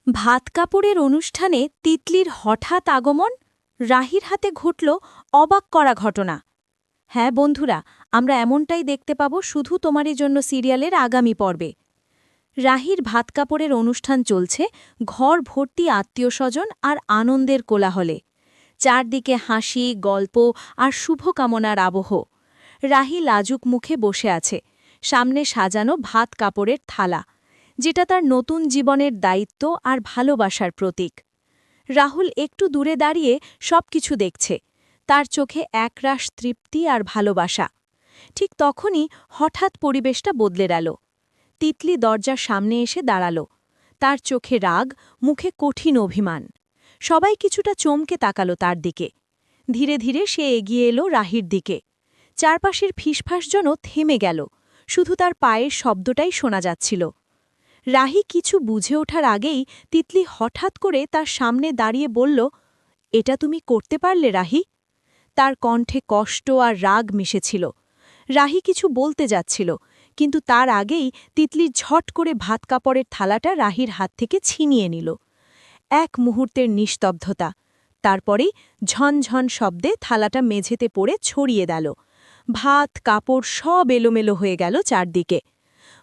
ভাত কাপড়ের অনুষ্ঠানে তিতলির হঠাৎ আগমন, রাহির হাতে ঘটল অবাক করা ঘটনা। হ্যাঁ বন্ধুরা, আমরা এমনটাই দেখতে পাব শুধু তোমারই জন্য সিরিয়ালের আগামী পর্বে। রাহির ভাত কাপড়ের অনুষ্ঠান চলছে, ঘর ভর্তি আত্মীয়স্বজন আর আনন্দের কোলাহলে। চারদিকে হাসি, গল্প আর শুভকামনার আবহ। রাহি লাজুক মুখে বসে আছে, সামনে সাজানো ভাত কাপড়ের থালা, যেটা তার নতুন জীবনের দায়িত্ব আর ভালোবাসার প্রতীক। রাহুল একটু দূরে দাঁড়িয়ে সবকিছু দেখছে, তার চোখে একরাশ তৃপ্তি আর ভালোবাসা। ঠিক তখনই হঠাৎ পরিবেশটা বদলে গেল। তিতলি দরজার সামনে এসে দাঁড়াল, তার চোখে রাগ, মুখে কঠিন অভিমান। সবাই কিছুটা চমকে তাকালো তার দিকে। ধীরে ধীরে সে এগিয়ে এলো রাহির দিকে। চারপাশের ফিসফাস যেন থেমে গেল, শুধু তার পায়ের শব্দটাই শোনা যাচ্ছিল। রাহি কিছু বুঝে ওঠার আগেই তিতলি হঠাৎ করে তার সামনে দাঁড়িয়ে বলল, এটা তুমি করতে পারলে রাহি? তার কণ্ঠে কষ্ট আর রাগ মিশেছিল। রাহি কিছু বলতে যাচ্ছিল, কিন্তু তার আগেই তিতলি ঝট করে ভাত কাপড়ের থালাটা রাহির হাত থেকে ছিনিয়ে নিল। এক মুহূর্তের নিস্তব্ধতা, তারপরেই ঝনঝন শব্দে থালাটা মেঝেতে পড়ে ছড়িয়ে গেল। ভাত কাপড় সব এলোমেলো হয়ে গেল চারদিকে।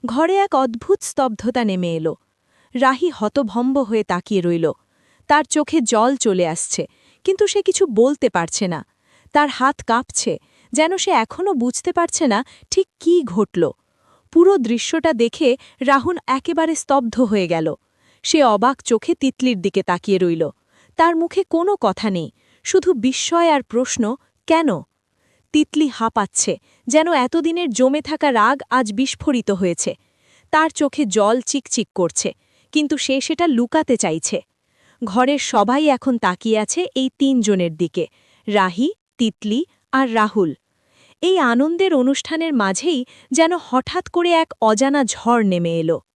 ঘরে এক অদ্ভুত স্তব্ধতা নেমে এলো। রাহি হতভম্ব হয়ে তাকিয়ে রইল। তার চোখে জল চলে আসছে, কিন্তু সে কিছু বলতে পারছে না। তার হাত কাঁপছে, যেন সে এখনও বুঝতে পারছে না ঠিক কী ঘটল। পুরো দৃশ্যটা দেখে রাহুল একেবারে স্তব্ধ হয়ে গেল। সে অবাক চোখে তিতলির দিকে তাকিয়ে রইল। তার মুখে কোনো কথা নেই, শুধু বিস্ময় আর প্রশ্ন, কেন? তিতলি হাঁপাচ্ছে, যেন এতদিনের জমে থাকা রাগ আজ বিস্ফোরিত হয়েছে। তার চোখে জল চিকচিক করছে, কিন্তু সে সেটা লুকাতে চাইছে। ঘরের সবাই এখন তাকিয়ে আছে এই তিনজনের দিকে, রাহি, তিতলি আর রাহুল। এই আনন্দের অনুষ্ঠানের মাঝেই যেন হঠাৎ করে এক অজানা ঝড় নেমে এলো।